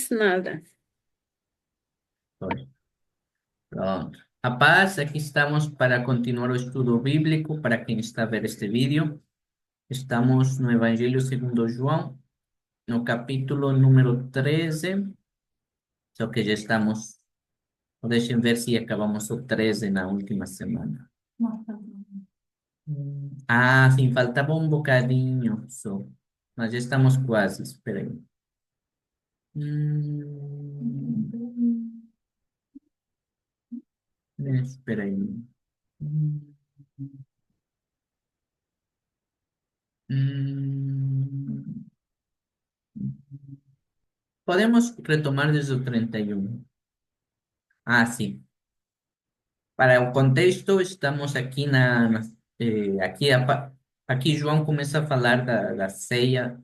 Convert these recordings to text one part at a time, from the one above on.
disse nada. Pois, pronto. A paz, aqui estamos para continuar o estudo bíblico. Para quem está a ver este vídeo, estamos no Evangelho segundo João, no capítulo número 13. Só que já estamos, deixem ver se acabamos o 13 na última semana. Ah, sim, faltava um bocadinho só. Mas já estamos quase, espera aí. Espera aí. Hum, hum, Podemos retomar desde o 31. Ah, sim. Para o contexto, estamos aqui aqui João começa a falar da ceia,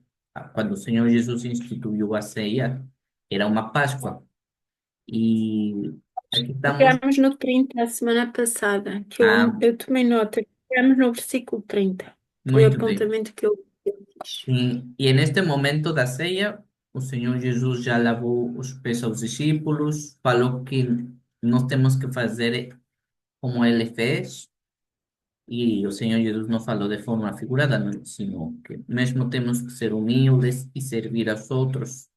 quando o Senhor Jesus instituiu a ceia, era uma Páscoa. E aqui estamos, Ficámos no 30 a semana passada, que ah, eu tomei nota. Ficámos no versículo 30. Foi o muito bem. apontamento que eu fiz. E neste momento da ceia, o Senhor Jesus já lavou os pés aos discípulos, falou que nós temos que fazer como ele fez. E o Senhor Jesus não falou de forma figurada, não, sino que mesmo temos que ser humildes e servir aos outros.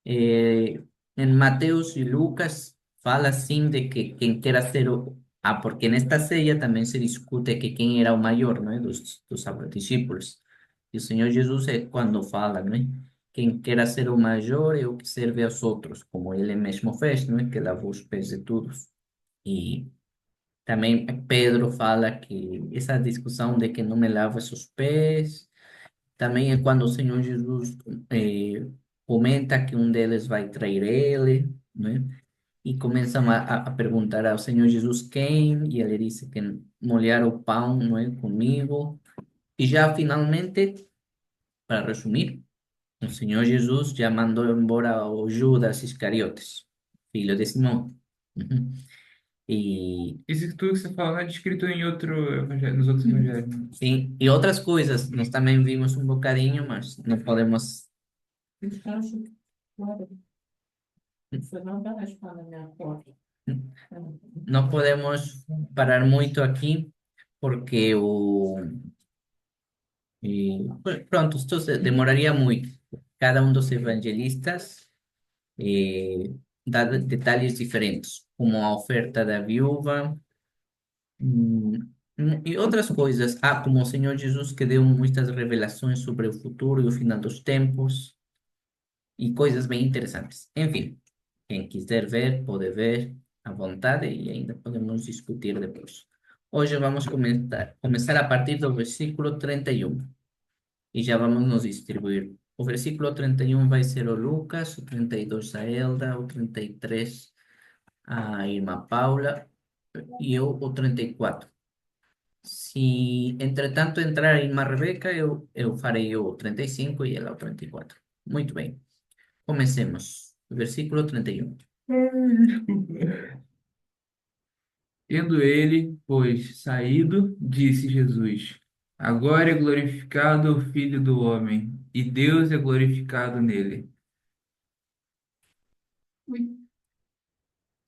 Em Mateus e Lucas fala assim de que quem queira ser o... Ah, porque nesta ceia também se discute que quem era o maior, não é? Dos discípulos. E o Senhor Jesus é quando fala, não é? Quem queira ser o maior é o que serve aos outros, como ele mesmo fez, não é? Que lavou os pés de todos. E também Pedro fala que essa discussão de que não me lavas os pés, também é quando o Senhor Jesus eh, comenta que um deles vai trair ele, né? E começam a perguntar ao Senhor Jesus quem, e ele disse que molhar o pão, não é, comigo. E já finalmente, para resumir, o Senhor Jesus já mandou embora o Judas Iscariotes, filho de Simão. Uhum. E Isso tudo que você falou é descrito em outro evangelho, nos outros evangelhos, né? sim, e outras coisas, nós também vimos um bocadinho, mas não podemos, não podemos parar muito aqui, porque pronto, demoraria muito. Cada um dos evangelistas dá detalhes diferentes, como a oferta da viúva, hum, e outras coisas. Ah, como o Senhor Jesus que deu muitas revelações sobre o futuro e o final dos tempos. E coisas bem interessantes. Enfim, quem quiser ver, pode ver à vontade e ainda podemos discutir depois. Hoje vamos começar a partir do versículo 31 e já vamos nos distribuir. O versículo 31 vai ser o Lucas, o 32 a Elda, o 33 a irmã Paula e eu o 34. Se entretanto entrar a irmã Rebeca, eu farei o 35 e ela o 34. Muito bem. Comecemos. Versículo 31. Tendo ele, pois, saído, disse Jesus: Agora é glorificado o Filho do Homem, e Deus é glorificado nele.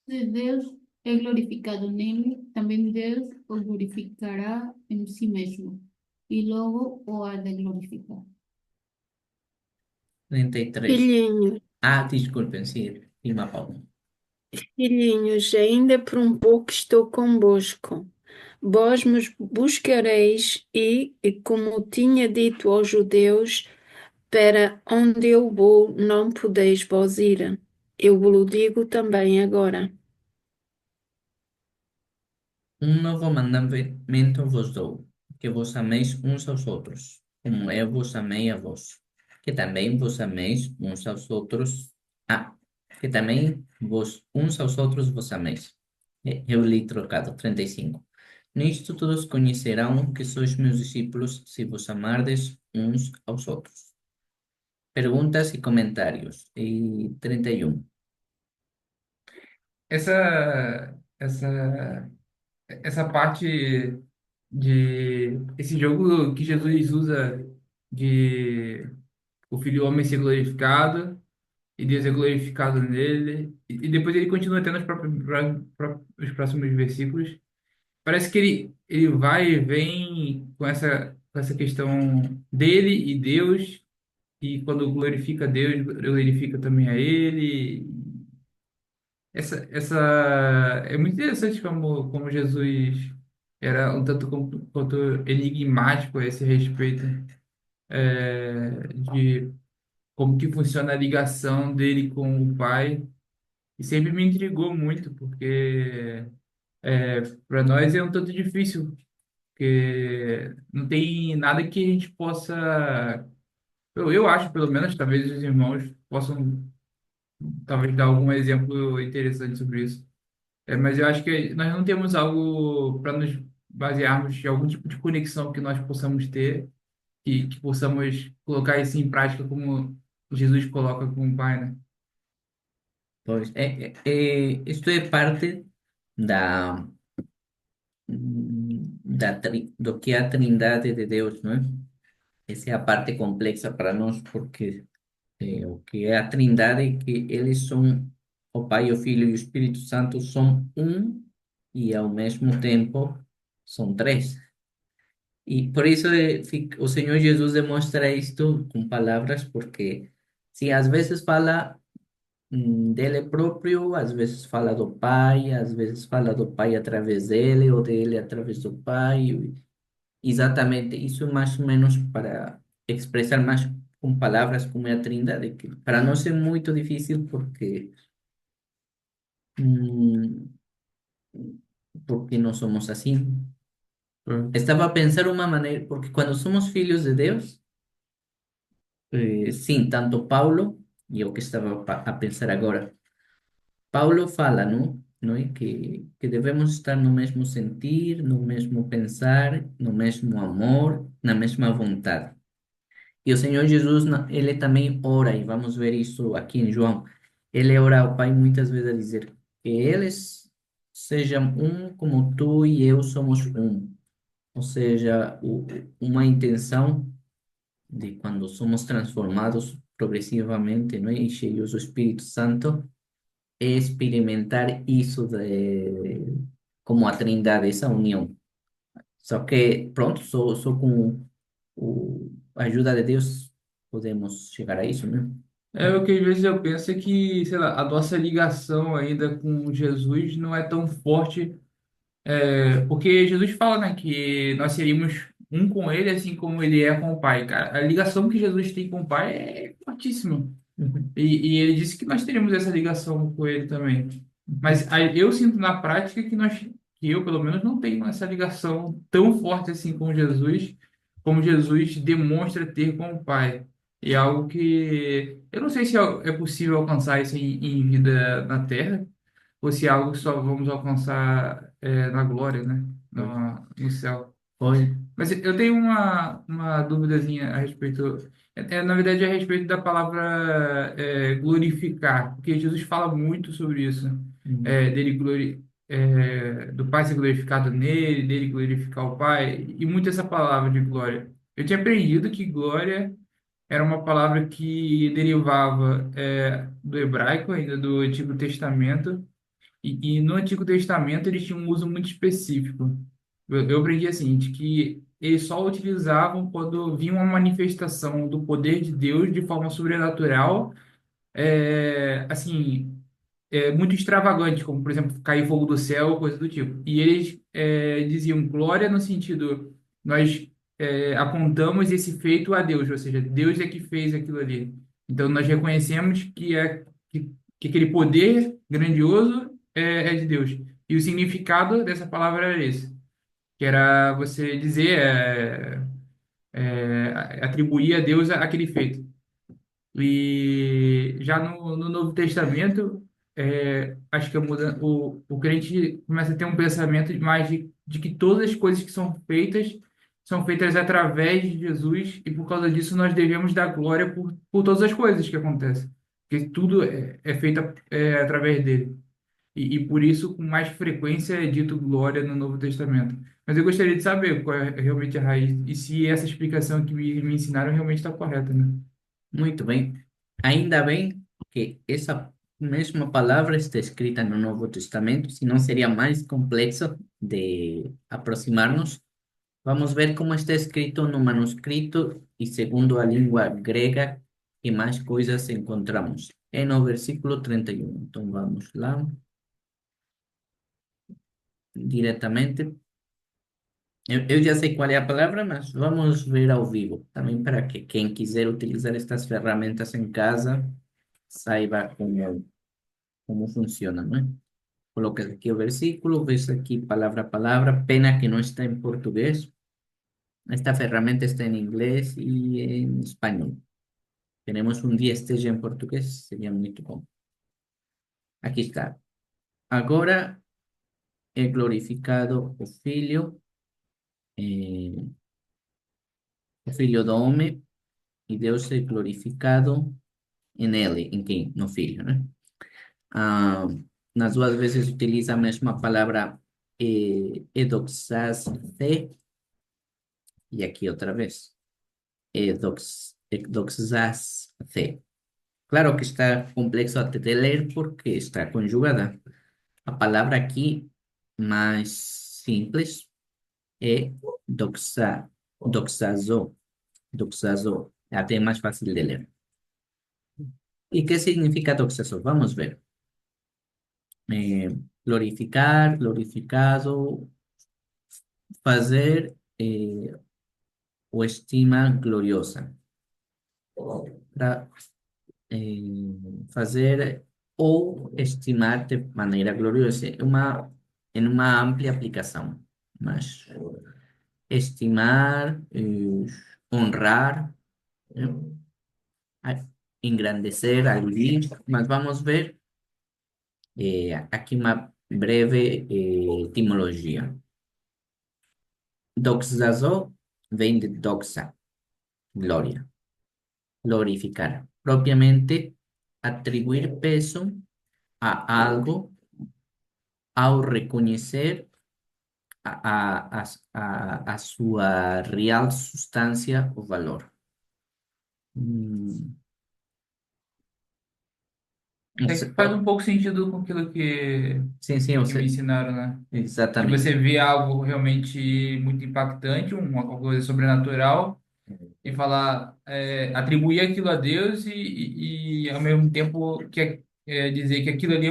Se Deus é glorificado nele, também Deus o glorificará em si mesmo, e logo o há de glorificar. 33. Filhinhos, Ah, desculpem, sim, irmã Paula. filhinhos, ainda por um pouco estou convosco. Vós me buscareis e, como tinha dito aos judeus, para onde eu vou, não podeis vós ir. Eu vos digo também agora. Um novo mandamento vos dou, que vos améis uns aos outros, como eu vos amei a vós. Que também vos améis uns aos outros. Ah, que também vos uns aos outros vos améis. Eu li trocado, 35. Nisto todos conhecerão que sois meus discípulos, se vos amardes uns aos outros. Perguntas e comentários. E 31. Essa parte de esse jogo que Jesus usa de o Filho do Homem ser glorificado e Deus é glorificado nele. E depois ele continua até os próximos versículos. Parece que ele vai e vem com essa questão dele e Deus, e quando glorifica Deus, glorifica também a ele. Essa é muito interessante como Jesus era um tanto quanto enigmático a esse respeito, de como que funciona a ligação dele com o Pai. E sempre me intrigou muito, porque para nós é um tanto difícil, porque não tem nada que a gente possa. Eu acho, pelo menos, talvez os irmãos possam talvez dar algum exemplo interessante sobre isso. Mas eu acho que nós não temos algo para nos basearmos em algum tipo de conexão que nós possamos ter e que possamos colocar isso em prática como Jesus coloca com o Pai, né? Pois, isto é parte da, do que é a Trindade de Deus, não é? Essa é a parte complexa para nós, porque o que é a Trindade é que eles são, o Pai, o Filho e o Espírito Santo são um e ao mesmo tempo são três. E por isso o Senhor Jesus demonstra isto com palavras, porque se às vezes fala dele próprio, às vezes fala do Pai, às vezes fala do Pai através dele, ou dele através do Pai. Exatamente, isso é mais ou menos para expressar mais com palavras como é a Trindade, que para nós é muito difícil hum, porque não somos assim. Estava a pensar uma maneira, porque quando somos filhos de Deus, sim, tanto Paulo, e eu que estava a pensar agora, Paulo fala, não? Não é? Que devemos estar no mesmo sentir, no mesmo pensar, no mesmo amor, na mesma vontade. E o Senhor Jesus, ele também ora, e vamos ver isso aqui em João. Ele ora ao Pai muitas vezes a dizer que eles sejam um como tu e eu somos um. Ou seja, uma intenção de quando somos transformados progressivamente, não é? E cheios do Espírito Santo, é experimentar isso como a Trindade, essa união. Só que, pronto, só com a ajuda de Deus podemos chegar a isso, né? O que às vezes eu penso é que, sei lá, a nossa ligação ainda com Jesus não é tão forte. Porque Jesus fala, né, que nós seríamos um com ele, assim como ele é com o Pai, cara. A ligação que Jesus tem com o Pai é fortíssima. E ele disse que nós teríamos essa ligação com ele também. Mas eu sinto na prática que eu, pelo menos, não tenho essa ligação tão forte assim com Jesus, como Jesus demonstra ter com o Pai. E é algo que eu não sei se é possível alcançar isso em vida na Terra, ou se é algo que só vamos alcançar na glória, né? No céu. Foi. Mas eu tenho uma duvidazinha a respeito, na verdade, a respeito da palavra glorificar, porque Jesus fala muito sobre isso, do Pai ser glorificado nele, dele glorificar o Pai, e muito essa palavra de glória. Eu tinha aprendido que glória era uma palavra que derivava do hebraico, ainda do Antigo Testamento, e no Antigo Testamento eles tinham um uso muito específico. Eu aprendi assim, de que eles só utilizavam quando vinha uma manifestação do poder de Deus de forma sobrenatural, assim, muito extravagante, como, por exemplo, cair fogo do céu, coisa do tipo. E eles diziam glória no sentido, nós apontamos esse feito a Deus, ou seja, Deus é que fez aquilo ali. Então, nós reconhecemos que aquele poder grandioso é de Deus. E o significado dessa palavra era esse, que era você dizer, atribuir a Deus aquele feito. E já no Novo Testamento, acho que o crente começa a ter um pensamento mais de que todas as coisas que são feitas através de Jesus, e por causa disso nós devemos dar glória por todas as coisas que acontecem, porque tudo é feito através dele. E por isso, com mais frequência, é dito glória no Novo Testamento. Mas eu gostaria de saber qual é realmente a raiz e se essa explicação que me ensinaram realmente está correta, né? Muito bem. Ainda bem que essa mesma palavra está escrita no Novo Testamento, senão seria mais complexo de aproximarnos. Vamos ver como está escrito no manuscrito e segundo a língua grega, que mais coisas encontramos. É no versículo 31. Então vamos lá diretamente. Eu já sei qual é a palavra, mas vamos ver ao vivo, também para que quem quiser utilizar estas ferramentas em casa saiba como funciona, não é? Colocas aqui o versículo, ves aqui palavra a palavra, pena que não está em português. Esta ferramenta está em inglês e em espanhol. Queremos um dia esteja em português, seria muito bom. Aqui está. Agora é glorificado eh, o Filho do Homem, e Deus é glorificado nele, em quem? No Filho, né? Ah, nas duas vezes utiliza a mesma palavra edoxase, e aqui outra vez, edoxase. Claro que está complexo até de ler porque está conjugada. A palavra aqui mais simples é doxazo, doxazo. É até mais fácil de ler. ¿Y qué significa doxazo? Vamos a ver. Glorificar, glorificado, fazer o estima gloriosa. Para fazer ou estimar de maneira gloriosa. Em uma ampla aplicação. Mas estimar, honrar, eh, engrandecer, aludir. Mas vamos ver aqui uma breve etimologia. Doxazo vem de doxa, glória, glorificar. Propriamente, atribuir peso a algo ao reconhecer a sua real substância ou valor. Hum, não É sei que faz qual- um pouco sentido com aquilo sim, eu que me sei. ensinaram, né? Que Exatamente. você vê algo realmente muito impactante, uma coisa sobrenatural, e falar, atribuir aquilo a Deus e ao mesmo tempo dizer que aquilo ali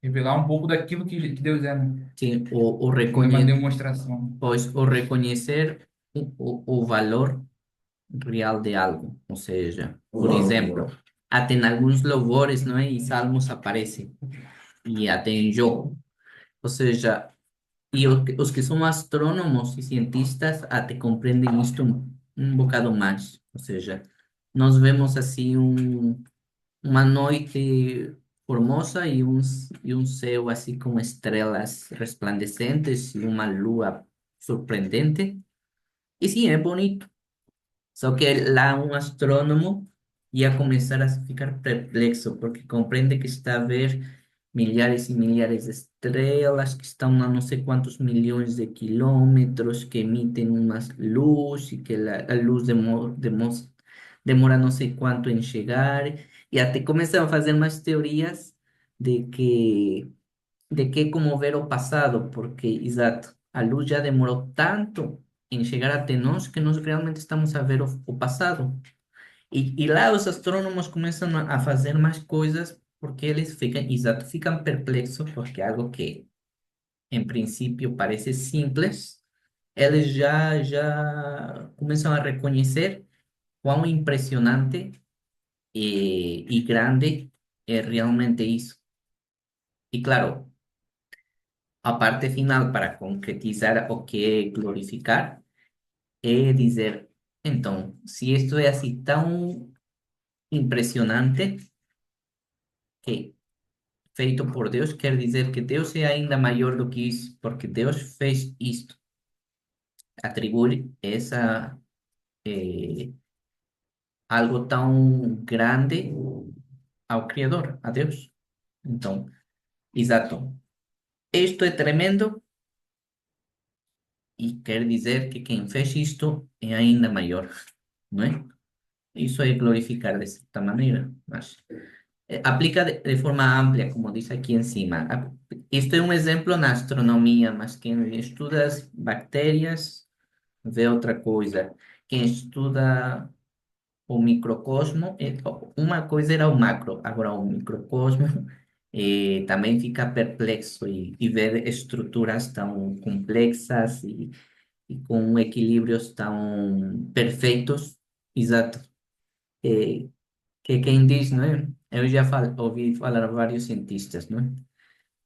revelar um pouco daquilo que Deus é, né? Sim, Fazer uma demonstração. pois, o reconhecer o valor real de algo. Ou seja, por exemplo, até em alguns louvores, não é? E salmos aparecem, e até em Jó. Ou seja, e os que são astrônomos e cientistas até compreendem isto um bocado mais. Ou seja, nós vemos assim uma noite formosa e um céu assim com estrelas resplandecentes e uma lua surpreendente. E sim, é bonito. Só que lá um astrônomo ia começar a ficar perplexo, porque compreende que está a ver milhares e milhares de estrelas que estão a não sei quantos milhões de quilômetros, que emitem uma luz e que a luz demora não sei quanto em chegar, e até começam a fazer mais teorias de que é como ver o passado, porque, exato, a luz já demorou tanto em chegar até nós que nós realmente estamos a ver o passado. E lá os astrônomos começam a fazer mais coisas porque eles ficam, exato, ficam perplexos porque algo que, em princípio, parece simples, eles já começam a reconhecer quão impressionante e grande é realmente isso. E claro, a parte final para concretizar o que é glorificar é dizer, então, se isto é assim tão impressionante, que feito por Deus, quer dizer que Deus é ainda maior do que isso, porque Deus fez isto, atribui algo tão grande ao Criador, a Deus. Então, exato. Isto é tremendo e quer dizer que quem fez isto é ainda maior, não é? Isso é glorificar de certa maneira, mas aplica de forma ampla, como diz aqui em cima. Isto é um exemplo na astronomia, mas quem estuda as bactérias vê outra coisa. Quem estuda o microcosmo, uma coisa era o macro, agora o microcosmo também fica perplexo e vê estruturas tão complexas e com equilíbrios tão perfeitos, exato, que quem diz, não é? Eu já ouvi falar vários cientistas, não é?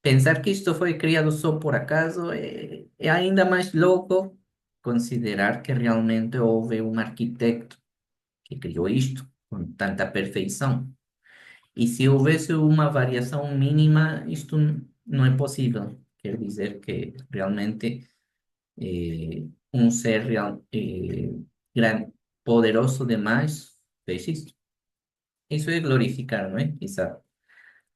Pensar que isto foi criado só por acaso é ainda mais louco considerar que realmente houve um arquiteto que criou isto com tanta perfeição. E se houvesse uma variação mínima, isto não é possível. Quer dizer que realmente um ser poderoso demais fez isto. Isso é glorificar, não é? Quizá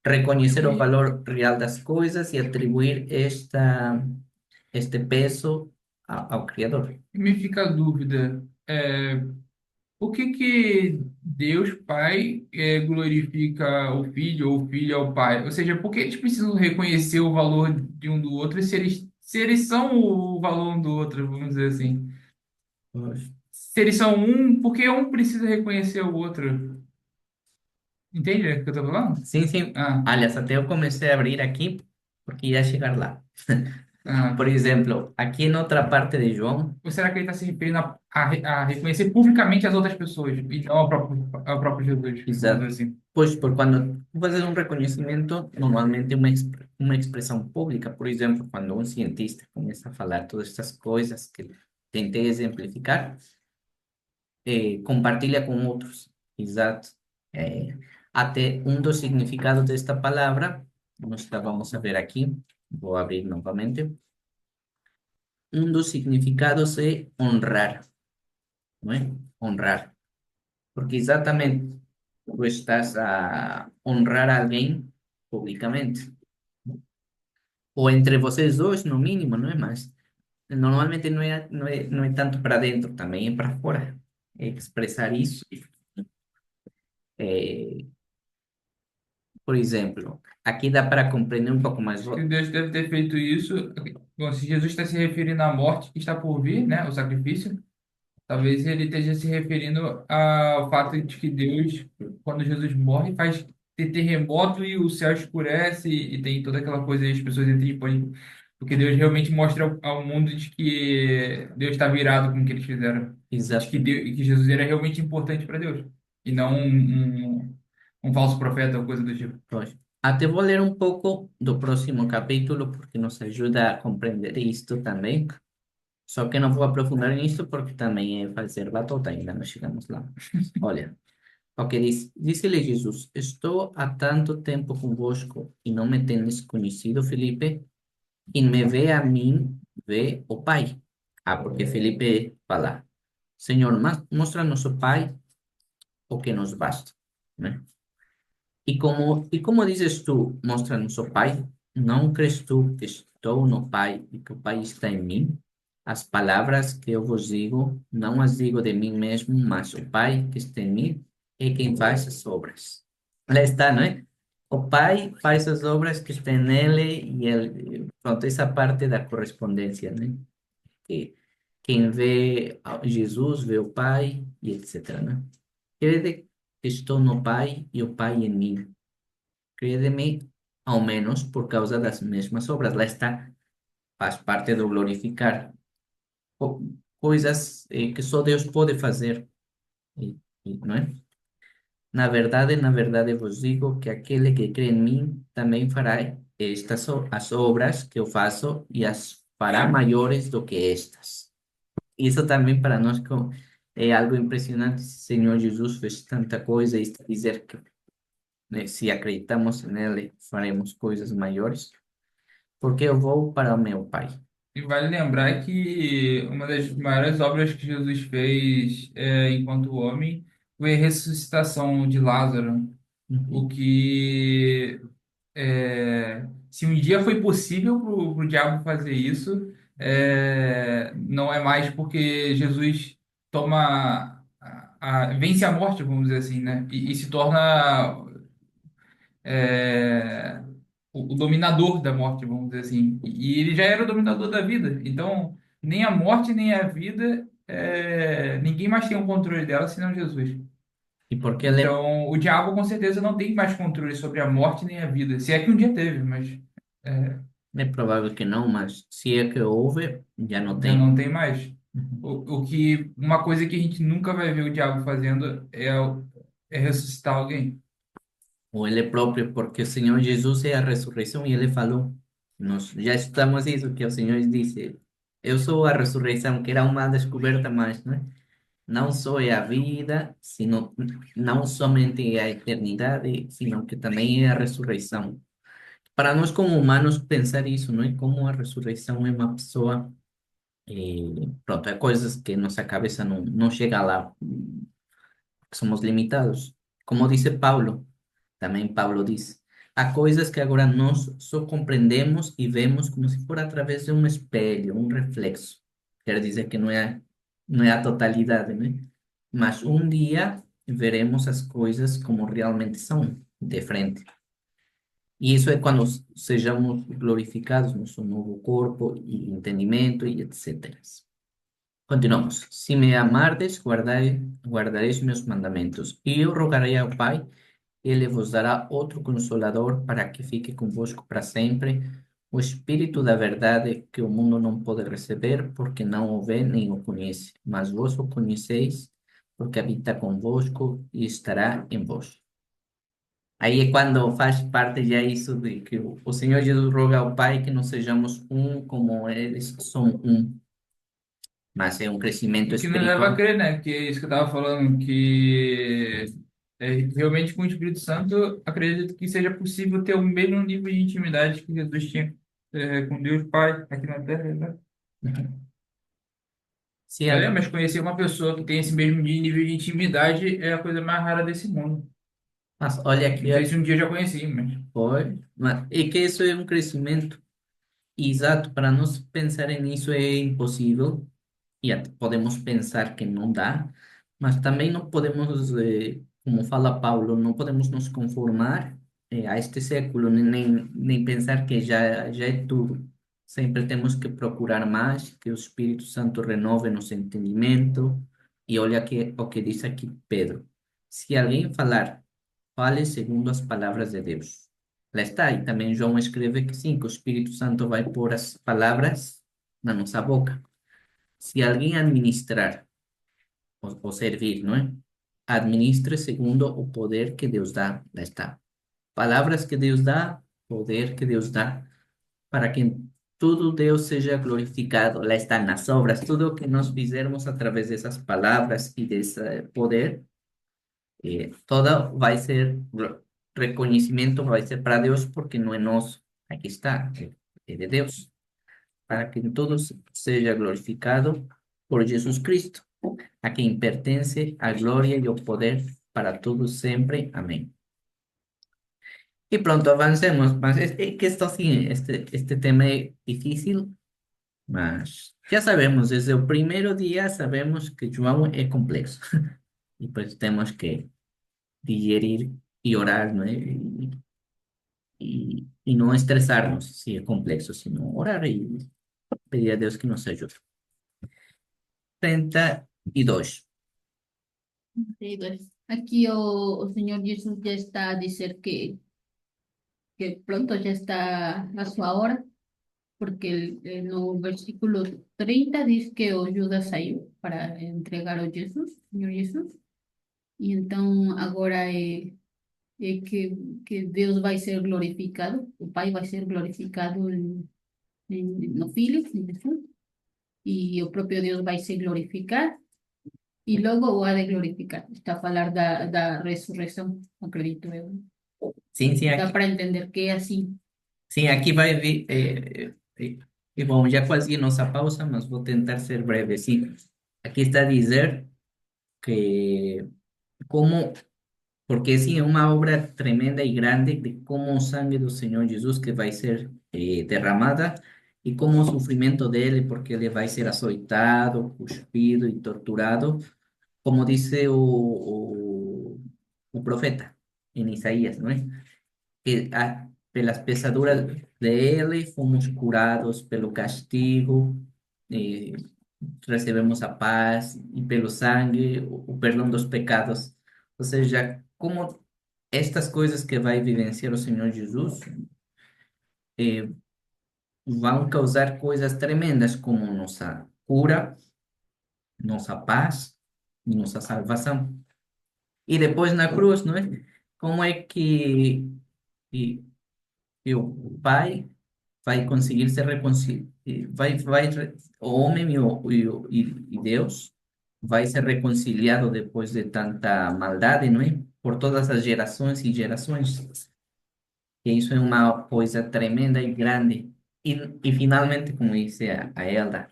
reconhecer o E, valor real das coisas e atribuir este peso ao Criador. e me fica a dúvida, por que que Deus Pai glorifica o Filho ou o Filho ao Pai? Ou seja, por que eles precisam reconhecer o valor de um do outro se eles são o valor um do outro, vamos dizer assim? Pois. Se eles são um, por que um precisa reconhecer o outro? Entende o que eu tô falando? Sim, sim. Ah, Aliás, até eu comecei a abrir aqui porque ia chegar lá. Por ah. exemplo, aqui em outra parte de João, Ou será que ele está se referindo a reconhecer publicamente as outras pessoas e não ao próprio Jesus, vamos exato. dizer assim? Pois, por quando tu fazes um reconhecimento, normalmente uma expressão pública, por exemplo, quando um cientista começa a falar todas estas coisas que tentei exemplificar, compartilha com outros. Exato. Eh, Até um dos significados desta palavra, nós la vamos a ver aqui, vou abrir novamente. Um dos significados é honrar, não é? Honrar. Porque exatamente tú estás a honrar a alguém publicamente. Ou entre vocês dois, no mínimo, não é? Mas normalmente não é tanto para dentro, também é para fora. É expressar isso. Eh, por exemplo, aqui dá para compreender um pouco mais. Que Deus deve ter feito isso. Bom, se Jesus está se referindo à morte que está por vir, né, o sacrifício, talvez ele esteja se referindo ao fato de que Deus, quando Jesus morre, faz ter terremoto e o céu escurece e tem toda aquela coisa e as pessoas entram em pânico. Porque Deus realmente mostra ao mundo de que Deus está virado com o que eles fizeram. E de que, Exato. que Jesus era realmente importante para Deus. E não um falso profeta ou coisa do tipo. Pois. Até vou ler um pouco do próximo capítulo, porque nos ajuda a compreender isto também. Só que não vou aprofundar nisso, porque também é fazer batota, ainda não chegamos lá. Olha. Ok, disse-lhe Jesus: Estou há tanto tempo convosco e não me tendes conhecido, Felipe? Quem me vê a mim, vê o Pai. Ah, porque Felipe fala: Senhor, mostra-nos o Pai, o que nos basta, né? E como dizes tu, mostra-nos o Pai, não crês tu que estou no Pai e que o Pai está em mim? As palavras que eu vos digo, não as digo de mim mesmo, mas o Pai que está em mim é quem faz as obras. Lá está, não é? O Pai faz as obras que estão nele e ele, pronto, essa parte da correspondência, né? Que quem vê Jesus vê o Pai e etc, né? Crede que estou no Pai e o Pai em mim. Créeme, ao menos por causa das mesmas obras. Lá está, faz parte do glorificar co- coisas que só Deus pode fazer, não é? Na verdade vos digo que aquele que crê em mim também fará as obras que eu faço e as fará maiores do que estas. Isso também para nós é algo impressionante. O Senhor Jesus fez tanta coisa e está a dizer que se acreditamos nele, faremos coisas maiores. Porque eu vou para o meu Pai. E vale lembrar que uma das maiores obras que Jesus fez enquanto homem foi a ressuscitação de Lázaro. O Uhum. que, se um dia foi possível para o diabo fazer isso, não é mais porque Jesus toma vence a morte, vamos dizer assim, né? E se torna é, o dominador da morte, vamos dizer assim. E ele já era o dominador da vida. Então, nem a morte, nem a vida, ninguém mais tem o controle dela senão Jesus. Y porque él es, Então, o diabo com certeza não tem mais controle sobre a morte nem a vida. Se é que um dia teve, mas é, es probable que no, mas si es que houve, ya no já tem. não tem mais. Uma coisa que a gente nunca vai ver o diabo fazendo é ressuscitar alguém. O ele próprio, porque o Senhor Jesus é a ressurreição e ele falou. Nós já estudamos isso, que o Senhor disse, eu sou a ressurreição, que era uma descoberta mais, né? Não só é a vida, sino, não somente é a eternidade, sino que também é a ressurreição. Para nós como humanos pensar isso, não é? Como a ressurreição é uma pessoa, pronto, é coisas que nossa cabeça não chega lá, somos limitados. Como disse Paulo, também Paulo diz, há coisas que agora nós só compreendemos e vemos como se for através de um espelho, um reflexo. Quer dizer que não é a totalidade, né? Mas um dia veremos as coisas como realmente são, de frente. E isso é quando sejamos glorificados, nosso novo corpo e entendimento e etc. Continuamos. Se me amardes, guardareis meus mandamentos. E eu rogarei ao Pai, ele vos dará outro consolador para que fique convosco para sempre, o Espírito da verdade que o mundo não pode receber, porque não o vê nem o conhece, mas vós o conheceis, porque habita convosco e estará em vós. Aí é quando faz parte já isso de que o Senhor Jesus roga ao Pai que nós sejamos um como eles são um, mas é um crescimento O que nos leva a espiritual. crer, né? Que é isso que eu estava falando, que realmente com o Espírito Santo, acredito que seja possível ter o mesmo nível de intimidade que Jesus tinha com Deus Pai aqui na Terra, né? Se al- Mas conhecer uma pessoa que tem esse mesmo nível de intimidade é a coisa mais rara desse mundo. mas olha aqui, Não sei se um dia eu já conheci, mas foi, mas, e que isso é um crescimento. Exato, para nós pensar nisso é impossível e até podemos pensar que não dá, mas também não podemos, como fala Paulo, não podemos nos conformar a este século, nem pensar que já é tudo. Sempre temos que procurar mais, que o Espírito Santo renove nosso entendimento. E olha o que diz aqui Pedro. Se alguém falar, fale segundo as palavras de Deus. Lá está, e também João escreve que sim, que o Espírito Santo vai pôr as palavras na nossa boca. Se alguém administrar ou servir, não é? Administre segundo o poder que Deus dá. Lá está. Palavras que Deus dá, poder que Deus dá, para que em tudo Deus seja glorificado. Lá está nas obras, tudo o que nós fizermos através dessas palavras e desse poder, todo vai ser reconhecimento, vai ser para Deus, porque não é nosso. Aqui está, é de Deus, para que em todos seja glorificado por Jesus Cristo, a quem pertence a glória e o poder para todos sempre. Amém. Y pronto, avancemos, mas es que esto sí, este tema es difícil, mas ya sabemos, desde el primer día sabemos que João es complexo y pues tenemos que digerir y orar, ¿no? Y no estresarnos si es complexo, sino orar y pedir a Dios que nos ayude. 32. Seguidores. Aquí o Señor Jesús ya está a decir que pronto ya está a su hora, porque no versículo 30 dice que o Judas saiu para entregar a Jesus, Señor Jesús, e então agora que Deus vai ser glorificado, o Pai vai ser glorificado no Filho, em Jesus, e o próprio Deus vai se glorificar, e logo o ha de glorificar. Está a falar da ressurreição, acredito eu. Sí, sí, Dá aquí, para entender que é assim. sí, aquí va a vir, y bueno, ya quase nossa pausa, mas vou tentar ser breve, sí. Aquí está a dizer que como, porque sí, es una obra tremenda y grande de cómo o sangue do Senhor Jesus que vai ser derramada y cómo o sofrimento dele, porque ele vai ser açoitado, cuspido y torturado, como dice o profeta em Isaías, não é? Que pelas pesaduras dele fomos curados, pelo castigo eh, recebemos a paz, e pelo sangue o perdão dos pecados. Ou seja, como estas coisas que vai vivenciar o Senhor Jesus eh, vão causar coisas tremendas, como nossa cura, nossa paz e nossa salvação. E depois na cruz, não é? Como é que o Pai vai conseguir se reconciliar, o homem e Deus vai ser reconciliado depois de tanta maldade, não é? Por todas as gerações e gerações. E isso é uma coisa tremenda e grande. E finalmente, como disse a Elda,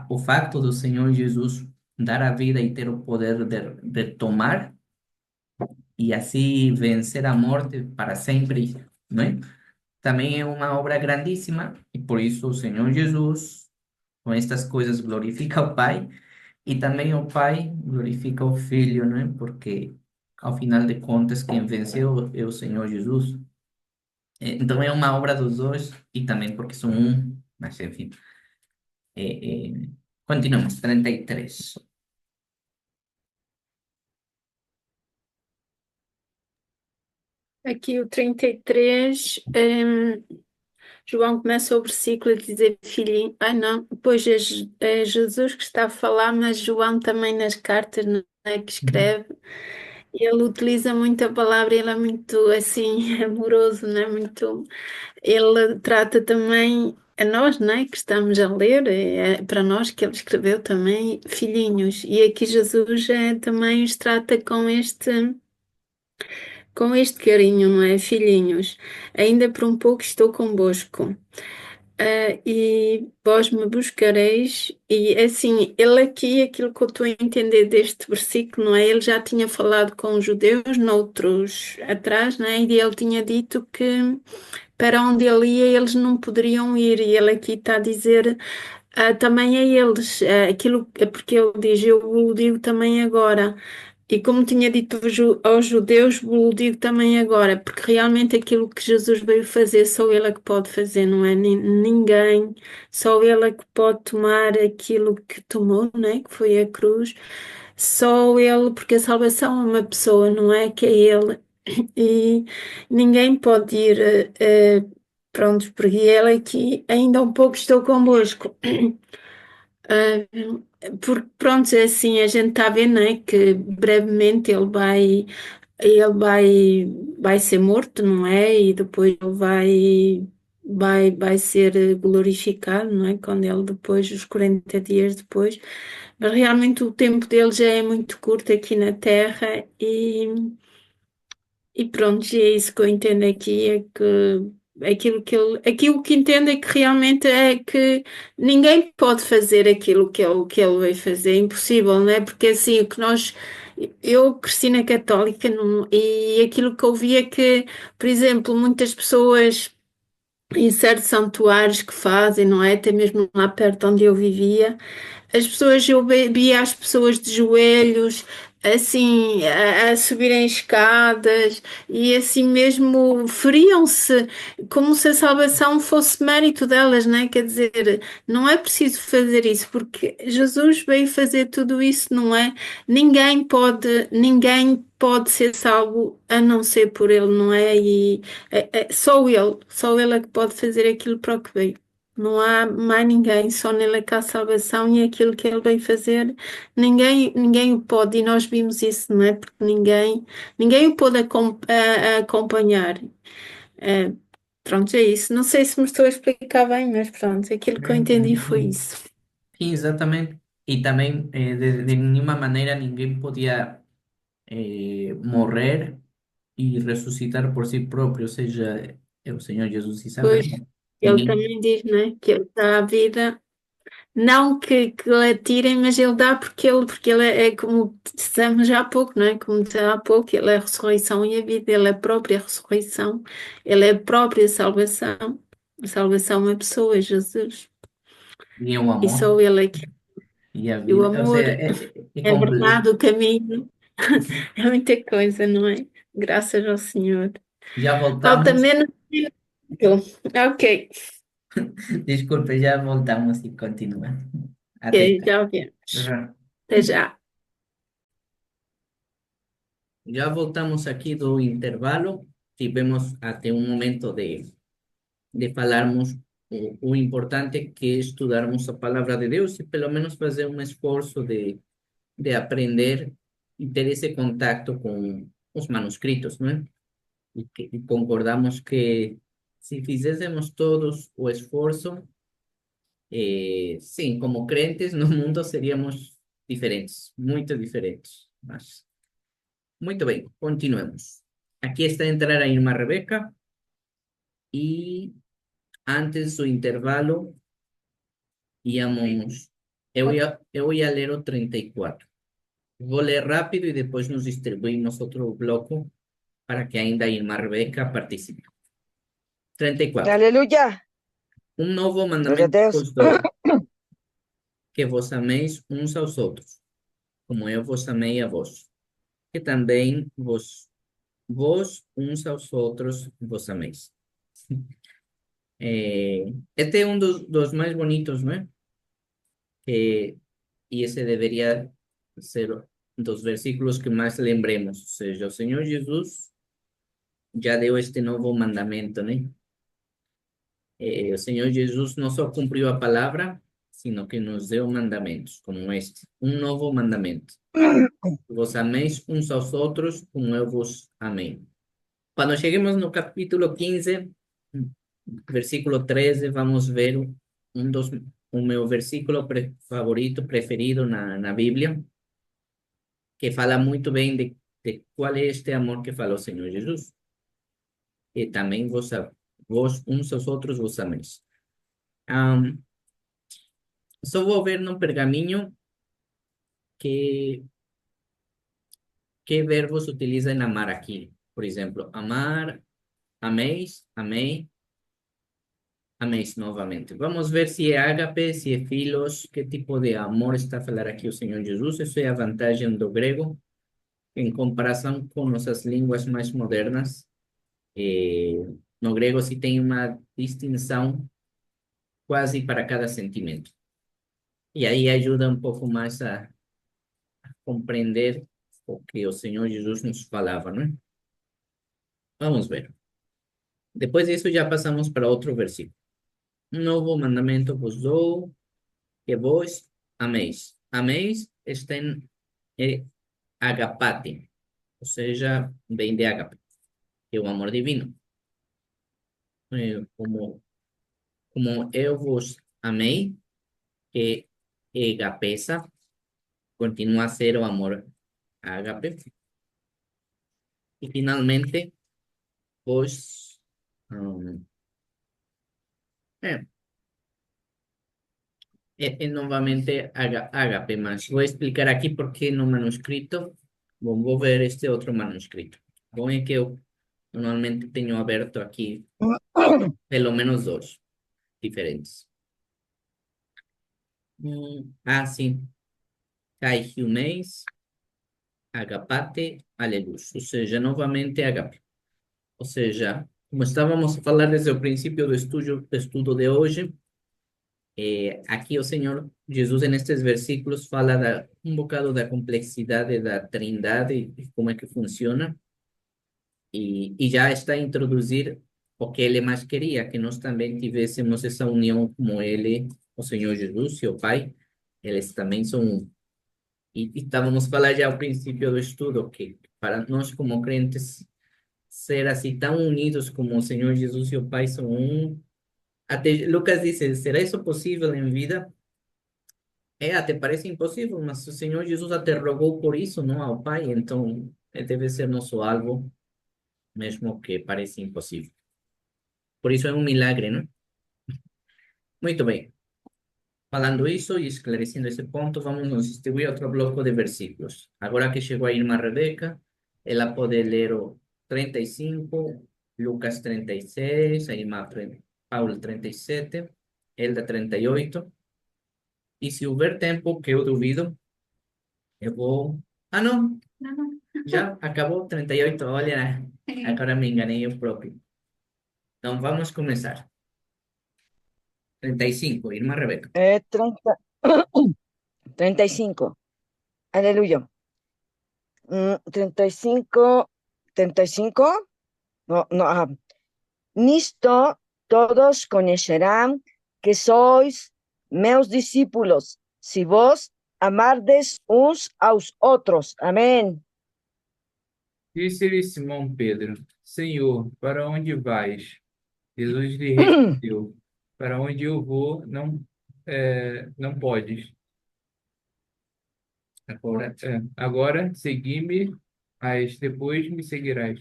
o facto do Senhor Jesus dar a vida e ter o poder de tomar e assim vencer a morte para sempre, não é? Também é uma obra grandíssima e por isso o Senhor Jesus, com estas coisas, glorifica o Pai e também o Pai glorifica o Filho, não é? Porque, ao final de contas, quem venceu é o Senhor Jesus. Então é uma obra dos dois e também porque são um, mas enfim. Continuamos, 33. Aqui o 33, João começa o versículo a dizer filhinho. Ai não, pois é Jesus que está a falar, mas João também nas cartas, não é, que escreve. Ele utiliza muito a palavra, ele é muito assim amoroso, não é? Muito. Ele trata também a nós, não é? Que estamos a ler, é para nós que ele escreveu também, filhinhos. E aqui Jesus também os trata com este carinho, não é? Filhinhos, ainda por um pouco estou convosco. E vós me buscareis, e assim, ele aqui, aquilo que eu estou a entender deste versículo, não é? Ele já tinha falado com os judeus, noutros atrás, não é? E ele tinha dito que para onde ele ia eles não poderiam ir, e ele aqui está a dizer também a eles, aquilo, porque ele diz, eu o digo também agora. E como tinha dito aos judeus, vos digo também agora, porque realmente aquilo que Jesus veio fazer, só Ele é que pode fazer, não é ninguém, só Ele é que pode tomar aquilo que tomou, não é? Que foi a cruz, só Ele, porque a salvação é uma pessoa, não é? Que é Ele, e ninguém pode ir, pronto, porque Ele aqui, ainda um pouco estou convosco. Ah, Porque pronto, é assim, a gente está a ver, não é, que brevemente ele vai ser morto, não é? E depois ele vai ser glorificado, não é? Quando ele depois, os 40 dias depois, mas realmente o tempo dele já é muito curto aqui na Terra e pronto, e é isso que eu entendo aqui, é que aquilo que entendo é que realmente é que ninguém pode fazer aquilo que ele veio fazer, é impossível, não é? Porque assim, eu cresci na católica e aquilo que eu vi é que, por exemplo, muitas pessoas em certos santuários que fazem, não é? Até mesmo lá perto onde eu vivia, as pessoas, eu via as pessoas de joelhos, assim, a subirem escadas e assim mesmo feriam-se, como se a salvação fosse mérito delas, né? Quer dizer, não é preciso fazer isso, porque Jesus veio fazer tudo isso, não é? Ninguém pode ser salvo a não ser por Ele, não é? E só Ele é que pode fazer aquilo para o que veio. Não há mais ninguém, só nele é que há salvação e aquilo que ele veio fazer, ninguém o pode, e nós vimos isso, não é? Porque ninguém o pôde acompanhar. Eh, Pronto, é isso. Não sei se me estou a explicar bem, mas pronto, aquilo que eu entendi foi isso. Sim, exatamente. E também, de nenhuma maneira, ninguém podia morrer e ressuscitar por si próprio, ou seja, é o Senhor Jesus Pois, Isabel. ele Ninguém, também diz, não é? Que ele dá a vida. Não que lhe atirem, mas ele dá porque ele é como dissemos já há pouco, não é? Como disse há pouco, ele é a ressurreição e a vida, ele é a própria ressurreição, ele é a própria salvação. A salvação é a pessoa, é Jesus. nem o E amor. só ele é que. E a E o vida, ou amor seja, é é a complexo. verdade, o caminho. É muita coisa, não é? Graças ao Senhor. Já Falta voltamos, menos de um minuto. Ok, desculpe, já voltamos e continuamos. Até ok, já. já vemos. Já Até já. já voltamos aqui do intervalo. Tivemos até um momento de falarmos o importante que é estudarmos a palavra de Deus e pelo menos fazer um esforço de aprender e ter esse contato com os manuscritos, não é? E concordamos que se fizéssemos todos o esforço, sim, como crentes no mundo seríamos diferentes, muito diferentes. Mas, muito bem, continuemos. Aqui está a entrar a irmã Rebeca e antes do intervalo íamos, eu ia ler o 34. Vou ler rápido e depois nos distribuímos outro bloco para que ainda a irmã Rebeca participe. 34. Aleluya. Um novo Gloria a mandamento Dios. vos dou, que vos ameis uns aos outros, como eu vos amei a vós, que também vós uns aos outros vos ameis. Este é um dos mais bonitos, não é? E esse deveria ser dos versículos que mais lembremos. Ou seja, o Senhor Jesus já deu este novo mandamento, né? O Senhor Jesus não só cumpriu a palavra, sino que nos deu mandamentos como este. Um novo mandamento. Vos améis uns aos outros como eu vos amei. Quando cheguemos no capítulo 15, versículo 13, vamos ver o meu versículo favorito, preferido na Bíblia, que fala muito bem de qual é este amor que falou o Senhor Jesus. E também vos uns aos outros vos améis. Um, Só vou ver no pergaminho que, que verbos utiliza em amar aqui. Por exemplo, amar, améis, amei, améis novamente. Vamos ver se é ágape, se é filos, que tipo de amor está a falar aqui o Senhor Jesus. Isso é a vantagem do grego em comparação com nossas línguas mais modernas. No grego se tem uma distinção quase para cada sentimento. E aí ajuda um pouco mais a compreender o que o Senhor Jesus nos falava, não é? Vamos ver. Depois disso já passamos para outro versículo. Um novo mandamento vos dou, que vos améis. Améis está em agapate, ou seja, vem de agape, que é o amor divino. Como eu vos amei, que é agapesa, continua a ser o amor agape. E finalmente, vos... hum, é, novamente ágape, mas voy a explicar aquí por qué no manuscrito. Vou ver este outro manuscrito. Bom é que eu normalmente tenho aberto aqui pelo menos dois diferentes. Sim. Kai humeis, agapate, aleluia. Ou seja, novamente agape. Ou seja, como estávamos a falar desde o princípio do estudo de hoje, aqui o Senhor Jesus, nestes versículos, fala um bocado da complexidade da Trindade e como é que funciona, e já está a introduzir o que ele mais queria, que nós também tivéssemos essa união como ele, o Senhor Jesus e o Pai, eles também são um. E estávamos a falar já ao princípio do estudo, que para nós como crentes, ser assim tão unidos como o Senhor Jesus e o Pai são um. Até Lucas disse, será isso possível em vida? Até parece impossível, mas o Senhor Jesus até rogou por isso, não ao Pai, então deve ser nosso alvo, mesmo que pareça impossível. Por isso é um milagre, não? Muito bem. Falando isso e esclarecendo esse ponto, vamos nos distribuir outro bloco de versículos. Agora que chegou a irmã Rebeca, ela pode ler o 35, Lucas 36, a irmã Paula 37, Elda 38. E se houver tempo que eu duvido, eu vou. Ah, não, No, no. já acabou 38. Olha, agora me enganei eu próprio. Então vamos começar. 35, irmã Rebeca. 30, 35. Aleluya. 35, 35. No, no, ajá. Nisto todos conocerán que sois meus discípulos, si vos amardes uns aos outros. Amém. Disse-lhe Simão Pedro: Senhor, para onde vais? Jesus lhe respondeu: Para onde eu vou, não podes. Agora segui-me, mas depois me seguirás.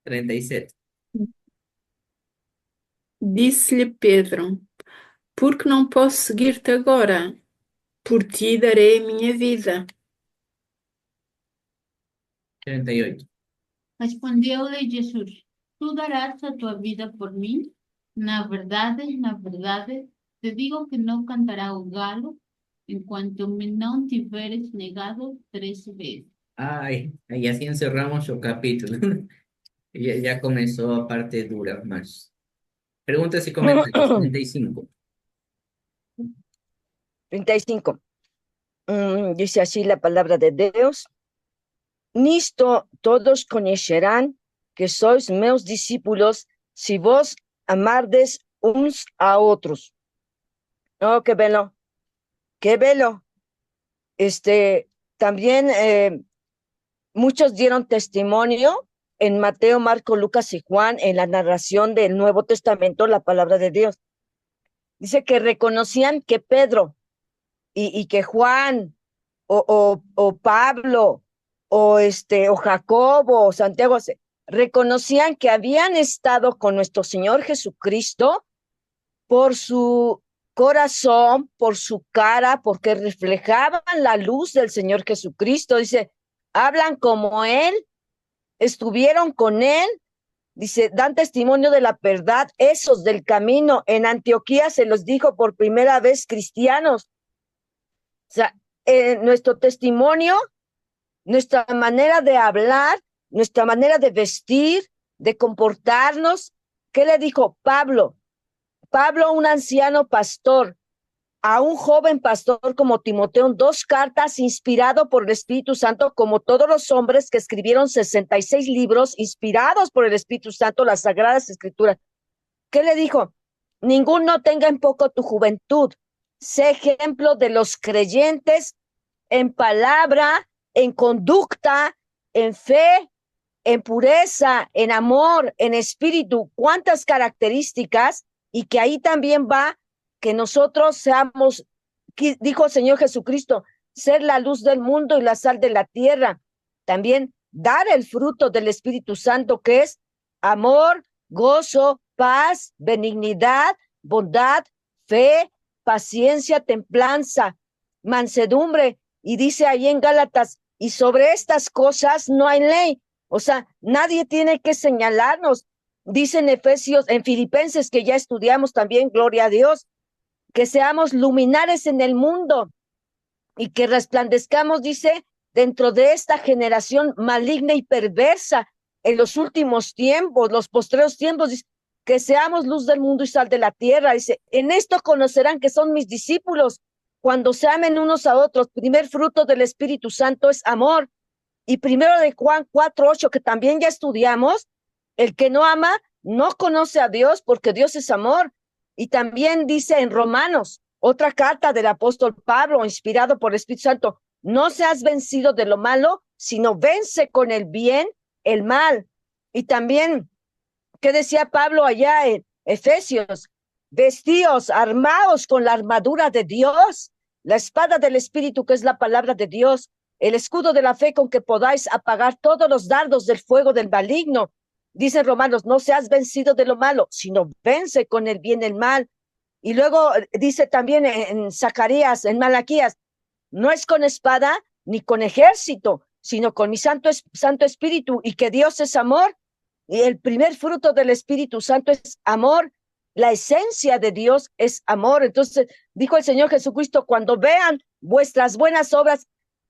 37. Disse-lhe Pedro: Por que não posso seguir-te agora? Por ti darei a minha vida. 38. Respondió-le Jesús, ¿tú darás a tu vida por mí? Na verdade, te digo que no cantará o galo en cuanto me não tiveres negado 3 veces. Ay, y así encerramos el capítulo. Ya comenzó a parte dura más. Preguntas y comentarios. 35. 35. Dice así la palabra de Dios. Nisto todos conocerán que sois meus discípulos si vos amardes uns a otros. Oh, qué velo, qué velo. También muchos dieron testimonio en Mateo, Marco, Lucas y Juan en la narración del Nuevo Testamento, la palabra de Dios. Dice que reconocían que Pedro y que Juan o Pablo o Jacobo o Santiago reconocían que habían estado con nuestro Señor Jesucristo por su corazón, por su cara, porque reflejaban la luz del Señor Jesucristo. Dice, hablan como Él, estuvieron con Él, dice, dan testimonio de la verdad, esos del camino. En Antioquía se los dijo por primera vez cristianos. O sea, nuestro testimonio, nuestra manera de hablar, nuestra manera de vestir, de comportarnos. ¿Qué le dijo Pablo? Pablo, un anciano pastor, a un joven pastor como Timoteo, 2 cartas inspirado por el Espíritu Santo, como todos los hombres que escribieron 66 libros inspirados por el Espíritu Santo, las Sagradas Escrituras. ¿Qué le dijo? Ninguno tenga en poco tu juventud. Sé ejemplo de los creyentes en palabra, en conducta, en fe, en pureza, en amor, en espíritu. ¿Cuántas características? Y que ahí también va que nosotros seamos, dijo el Señor Jesucristo, ser la luz del mundo y la sal de la tierra. También dar el fruto del Espíritu Santo, que es amor, gozo, paz, benignidad, bondad, fe, paciencia, templanza, mansedumbre. Y dice ahí en Gálatas, y sobre estas cosas no hay ley. O sea, nadie tiene que señalarnos. Dice en Efesios, en Filipenses, que ya estudiamos también, gloria a Dios, que seamos luminares en el mundo y que resplandezcamos, dice, dentro de esta generación maligna y perversa en los últimos tiempos, los postreros tiempos, dice, que seamos luz del mundo y sal de la tierra. Dice, en esto conocerán que son mis discípulos, cuando se amen unos a otros. Primer fruto del Espíritu Santo es amor. Y primero de Juan 4:8, que también ya estudiamos, el que no ama no conoce a Dios, porque Dios es amor. Y también dice en Romanos, otra carta del apóstol Pablo, inspirado por el Espíritu Santo, no seas vencido de lo malo, sino vence con el bien el mal. Y también, ¿qué decía Pablo allá en Efesios? Vestíos, armaos con la armadura de Dios, la espada del Espíritu, que es la palabra de Dios, el escudo de la fe con que podáis apagar todos los dardos del fuego del maligno. Dice Romanos, no seas vencido de lo malo, sino vence con el bien el mal. Y luego dice también en Zacarías, en Malaquías, no es con espada ni con ejército, sino con mi Santo Espíritu, y que Dios es amor. Y el primer fruto del Espíritu Santo es amor. la esencia de Dios es amor. Entonces, dijo el Señor Jesucristo, cuando vean vuestras buenas obras,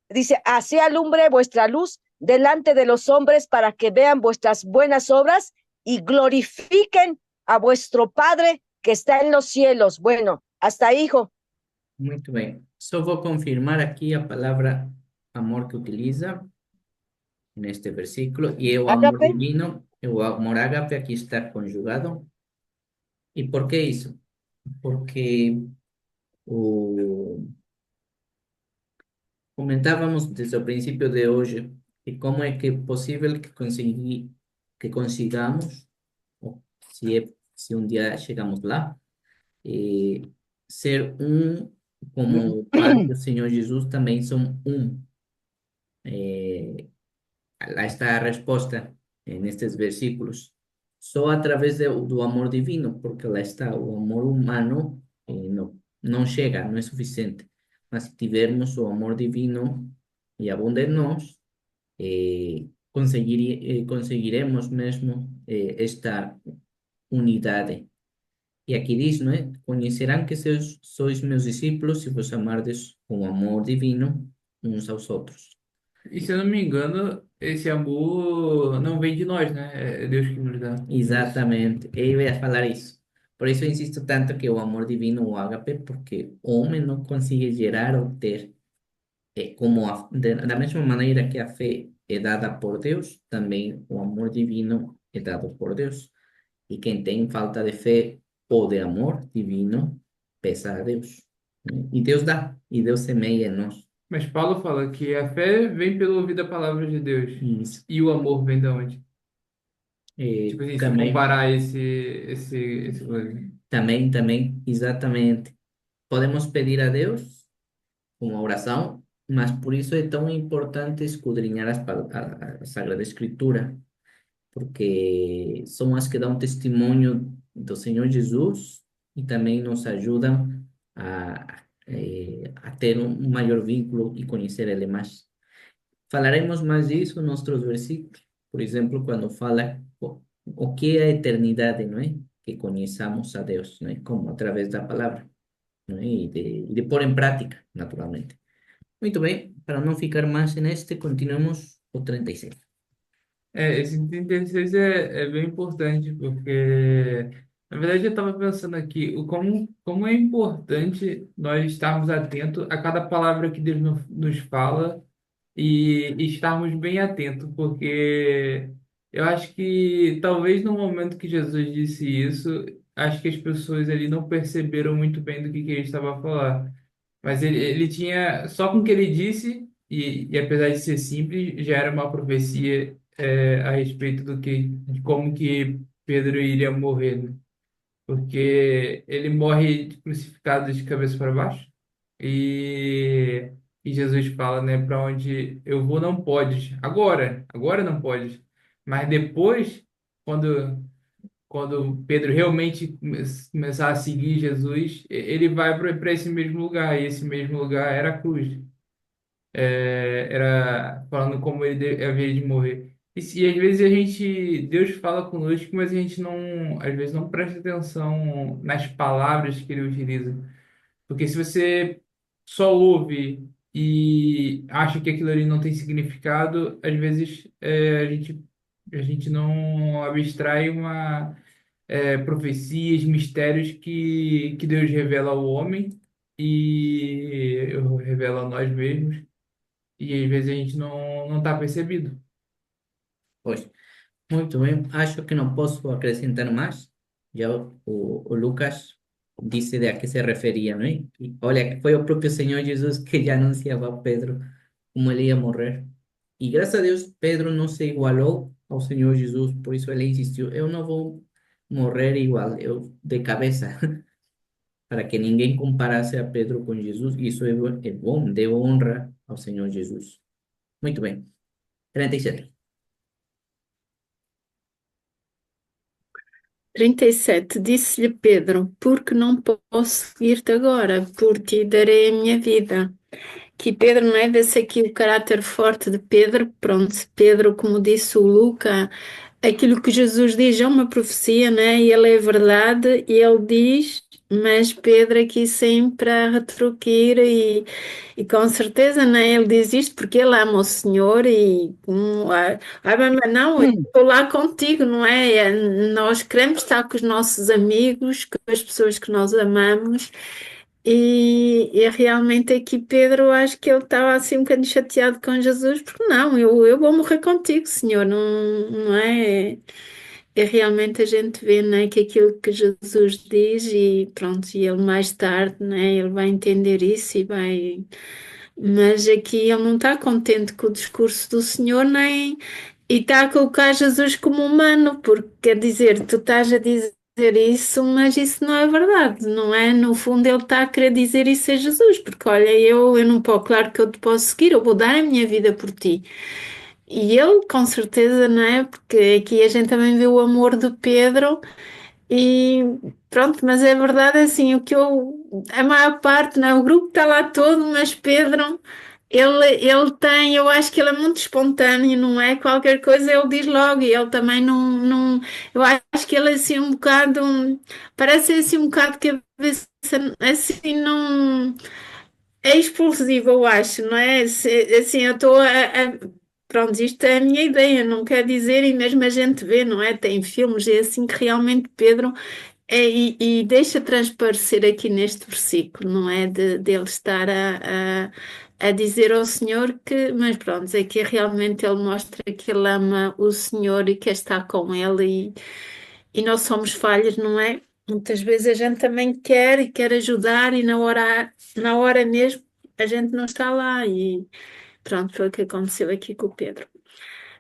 dice, así alumbre vuestra luz delante de los hombres para que vean vuestras buenas obras y glorifiquen a vuestro Padre que está en los cielos. Bueno, hasta ahí, hijo. Muito bem. Só vou confirmar aqui a palavra amor que utiliza neste versículo. E o amor Ágape. divino, o amor ágape, aqui está conjugado. E por que isso? Porque o... comentávamos desde o princípio de hoje que como é que é possível que consigamos, ou se um dia chegamos lá, eh, ser um como o Pai e o Senhor Jesus também são um. Lá está a resposta nestes versículos. Só através do amor divino, porque lá está, o amor humano não chega, não é suficiente. Mas se tivermos o amor divino e abunda em nós, conseguiremos mesmo esta unidade. E aqui diz, não é? Conhecerão que sois meus discípulos se vos amardes com amor divino uns aos outros. E se eu não me engano, esse amor não vem de nós, né? É Deus que nos dá. Exatamente, eu ia falar isso. Por isso eu insisto tanto que o amor divino, o ágape, porque o homem não consegue gerar ou ter, da mesma maneira que a fé é dada por Deus, também o amor divino é dado por Deus. E quem tem falta de fé ou de amor divino, peça a Deus. E Deus dá, e Deus semeia em nós. Mas Paulo fala que a fé vem pelo ouvir da palavra de Deus. Isso. E o amor vem de onde? Tipo assim, se Também, comparar esse coisa. também, exatamente. Podemos pedir a Deus como oração, mas por isso é tão importante escudrinhar a Sagrada Escritura, porque são as que dão testemunho do Senhor Jesus e também nos ajudam a ter um maior vínculo e conhecer Ele mais. Falaremos mais disso nos outros versículos, por exemplo, quando fala o que é a eternidade, não é? Que conheçamos a Deus, não é? Como através da palavra, não é? E de pôr em prática, naturalmente. Muito bem, para não ficar mais neste, continuamos o 36. Esse 36 é bem importante, porque, na verdade, eu estava pensando aqui, como é importante nós estarmos atentos a cada palavra que Deus nos fala e estarmos bem atentos, porque eu acho que talvez no momento que Jesus disse isso, acho que as pessoas ali não perceberam muito bem do que ele estava a falar. Mas ele tinha, só com o que ele disse, e apesar de ser simples, já era uma profecia a respeito de como que Pedro iria morrer, né? Porque ele morre crucificado de cabeça para baixo, e, e Jesus fala, né, para onde eu vou não podes, agora não podes, mas depois, quando Pedro realmente começar a seguir Jesus, ele vai para esse mesmo lugar, e esse mesmo lugar era a cruz. Era falando como ele haveria de morrer. E às vezes Deus fala conosco, mas a gente não, às vezes não presta atenção nas palavras que ele utiliza. Porque se você só ouve e acha que aquilo ali não tem significado, às vezes a gente não abstrai profecias, mistérios que Deus revela ao homem e revela a nós mesmos, e às vezes a gente não está percebido. Pois, muito bem, acho que não posso acrescentar mais. Já o Lucas disse de a que se referia, não é? E, olha, foi o próprio Senhor Jesus que já anunciava a Pedro como ele ia morrer. E graças a Deus, Pedro não se igualou ao Senhor Jesus, por isso ele insistiu: eu não vou morrer igual, eu de cabeça, para que ninguém comparasse a Pedro com Jesus. Isso é bom, deu honra ao Senhor Jesus. Muito bem. 37. 37. Disse-lhe Pedro: Porque não posso seguir-te agora? Por ti darei a minha vida. que Pedro, não é? Vê-se aqui o caráter forte de Pedro. Pronto, Pedro, como disse o Luca, aquilo que Jesus diz é uma profecia, né? E ele é verdade, e ele diz, mas Pedro aqui sempre a retruquir e com certeza, né? Ele diz isto porque ele ama o Senhor e mas não, eu estou lá contigo, não é? Nós queremos estar com os nossos amigos, com as pessoas que nós amamos. E realmente aqui Pedro, acho que ele estava assim um bocadinho chateado com Jesus, porque não, eu vou morrer contigo, Senhor, não, não é? E realmente a gente vê, né, que aquilo que Jesus diz e pronto, e ele mais tarde, né, ele vai entender isso e vai. Mas aqui ele não está contente com o discurso do Senhor, nem. E está a colocar Jesus como humano, porque quer dizer, tu estás a dizer isso, mas isso não é verdade, não é? No fundo, ele está a querer dizer isso a Jesus, porque olha, eu não posso, claro que eu te posso seguir, eu vou dar a minha vida por ti. E ele, com certeza, não é? Porque aqui a gente também vê o amor de Pedro e pronto, mas é verdade assim, a maior parte, não é? O grupo está lá todo, mas Pedro, ele tem, eu acho que ele é muito espontâneo, não é? Qualquer coisa ele diz logo e ele também eu acho que ele é assim um bocado, parece assim um bocado cabeça, assim, não. É explosivo, eu acho, não é? Assim, eu estou Pronto, isto é a minha ideia, não quer dizer, e mesmo a gente vê, não é? Tem filmes, é assim que realmente Pedro e deixa transparecer aqui neste versículo, não é? De ele estar a dizer ao Senhor que, mas pronto, é que realmente ele mostra que ele ama o Senhor e quer estar com ele e nós somos falhas, não é? Muitas vezes a gente também quer e quer ajudar e na hora mesmo a gente não está lá e pronto, foi o que aconteceu aqui com o Pedro.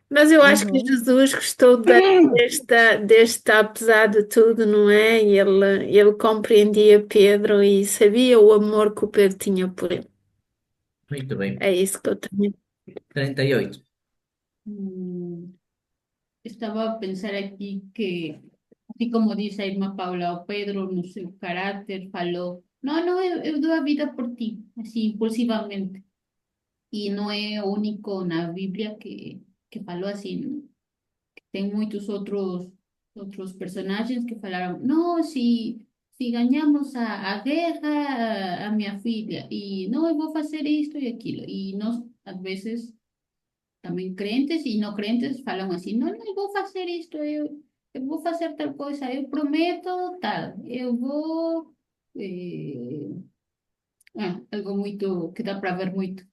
Mas eu acho que Ujú. Jesus gostou desta, apesar de tudo, não é? Ele compreendia Pedro e sabia o amor que o Pedro tinha por ele. Muito bem. É isso que eu tenho. 38. Mm, Estaba a pensar aquí que, así como dice a Irma Paula, o Pedro no seu carácter falou, no, eu dou a vida por ti, así impulsivamente. E não é o único na Bíblia que falou assim, ¿no? Tem muitos outros personagens que falaram, não, se ganhamos a guerra, a minha filha, e não, eu vou fazer isto e aquilo. E nós, às vezes, também crentes e não crentes falam assim, não, eu vou fazer isto, eu vou fazer tal coisa, eu prometo tal, eu vou... algo muito que dá para ver muito.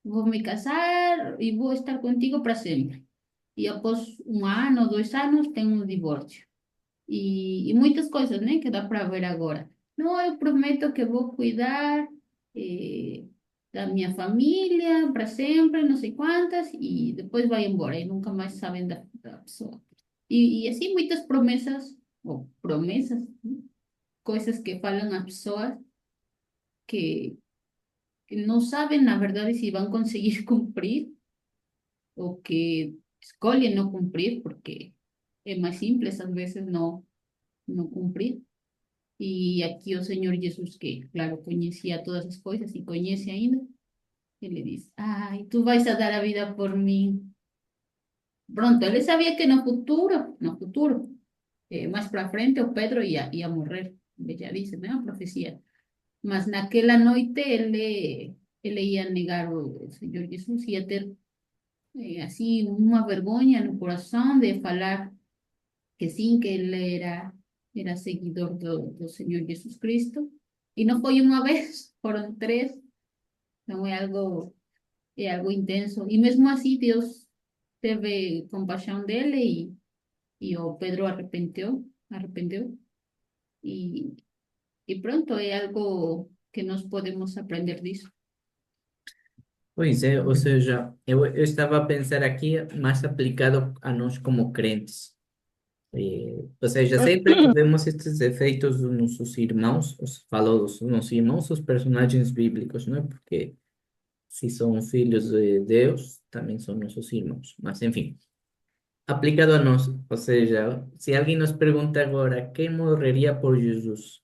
Vou me casar e vou estar contigo para sempre. E após um ano, 2 anos, tem um divórcio. E muitas coisas, né, que dá para ver agora. Não, eu prometo que vou cuidar eh, da minha família para sempre, não sei quantas, e depois vai embora e nunca mais sabem da pessoa. E assim muitas promessas, ou promessas, né, coisas que falam as pessoas que não sabem, na verdade, se vão conseguir cumprir ou que escolhem não cumprir, porque é mais simples às vezes não cumprir. E aqui o Senhor Jesus, que, claro, conhecia todas as coisas e conhece ainda, ele diz, ai, tu vais a dar a vida por mim. Pronto, ele sabia que no futuro, mais para frente, o Pedro ia morrer, ele já disse, né, a profecia. Mas naquela noite ele ia negar o Senhor Jesus, ia ter assim uma vergonha no coração de falar que sim, que ele era seguidor do Senhor Jesus Cristo. E não foi uma vez, foram três, então é algo intenso. E mesmo assim Deus teve compaixão dele e o Pedro arrependeu. E, e pronto, é algo que nós podemos aprender disso. Pois é, ou seja, eu estava a pensar aqui mais aplicado a nós como crentes. Ou seja, sempre que vemos estes efeitos dos nossos irmãos, falo dos nossos irmãos, os personagens bíblicos, não é? Porque se são filhos de Deus, também são nossos irmãos. Mas, enfim, aplicado a nós, ou seja, se alguém nos pergunta agora quem morreria por Jesus,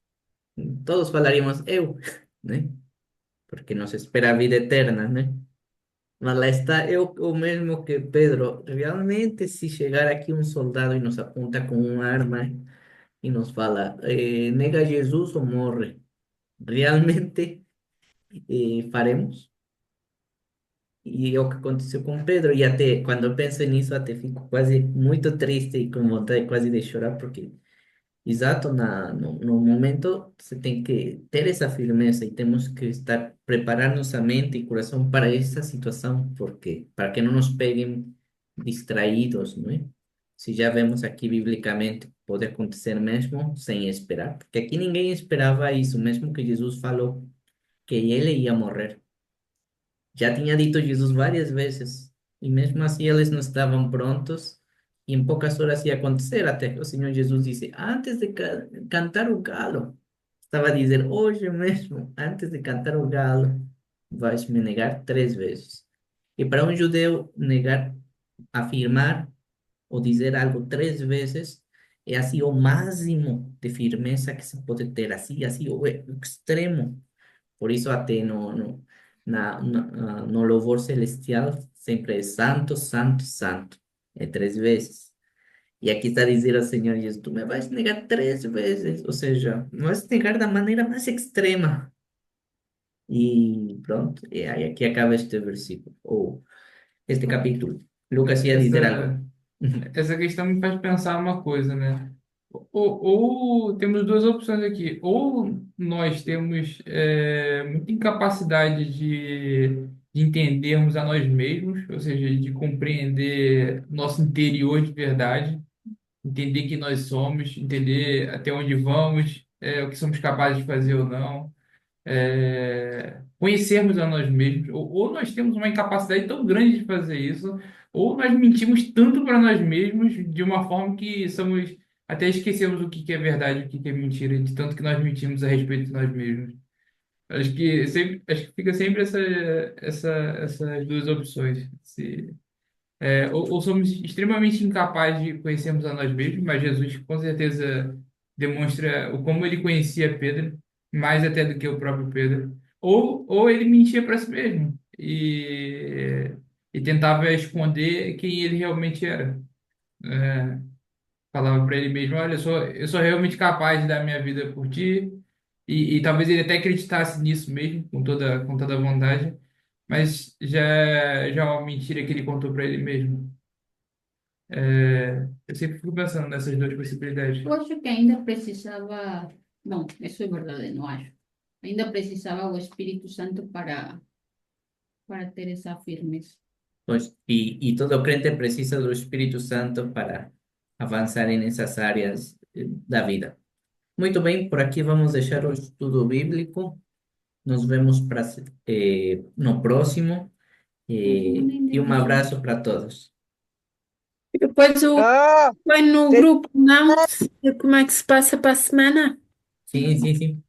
todos falaríamos eu, né? porque nos espera a vida eterna, né? Mas lá está, eu o mesmo que Pedro. Realmente, se chegar aqui um soldado e nos apunta com uma arma e nos fala, nega Jesus ou morre, realmente faremos? E é o que aconteceu com Pedro. E até quando eu penso nisso, até fico quase muito triste e com vontade quase de chorar, porque, exato, no momento você tem que ter essa firmeza e temos que estar, preparar nossa mente e coração para essa situação, porque para que não nos peguem distraídos, não é? Se já vemos aqui biblicamente, pode acontecer mesmo sem esperar, porque aqui ninguém esperava isso, mesmo que Jesus falou que ele ia morrer. Já tinha dito Jesus várias vezes, e mesmo assim eles não estavam prontos, e em poucas horas ia acontecer, até o Senhor Jesus disse, antes de cantar o galo, estava a dizer, hoje mesmo, antes de cantar o galo, vais me negar 3 vezes. E para um judeu negar, afirmar ou dizer algo 3 vezes, é assim o máximo de firmeza que se pode ter, assim, o extremo. Por isso até no louvor celestial sempre é santo, santo, santo. É 3 vezes. E aqui está a dizer ao Senhor Jesus, tu me vais negar 3 vezes. Ou seja, me vais negar da maneira mais extrema. E pronto, e aí aqui acaba este versículo, ou este capítulo. Lucas ia dizer algo. Essa, essa questão me faz pensar uma coisa, né? Ou temos duas opções aqui. Ou nós temos muita incapacidade de entendermos a nós mesmos, ou seja, de compreender nosso interior de verdade, entender quem nós somos, entender até onde vamos, o que somos capazes de fazer ou não, conhecermos a nós mesmos, ou nós temos uma incapacidade tão grande de fazer isso, ou nós mentimos tanto para nós mesmos de uma forma que somos até esquecemos o que que é verdade, e o que que é mentira, de tanto que nós mentimos a respeito de nós mesmos. Acho que fica sempre essas duas opções. Ou somos extremamente incapazes de conhecermos a nós mesmos, mas Jesus com certeza demonstra o como ele conhecia Pedro, mais até do que o próprio Pedro. Ou ele mentia para si mesmo e tentava esconder quem ele realmente era. É, falava para ele mesmo, olha, eu sou realmente capaz de dar minha vida por ti, e talvez ele até acreditasse nisso mesmo, com toda a vontade, mas já é uma mentira que ele contou para ele mesmo. Eu sempre fico pensando nessas duas possibilidades. Eu acho que ainda precisava, não, isso é verdade, não acho. Ainda precisava o Espírito Santo para ter essa firmeza. Pues, y todo crente precisa del Espíritu Santo para avançar nessas áreas da vida. Muito bem, por aqui vamos deixar o estudo bíblico. Nos vemos no próximo. E um abraço para todos. E depois eu Ah, põe no te- grupo, não? Como é que se passa para a semana? Sim, sim, sim.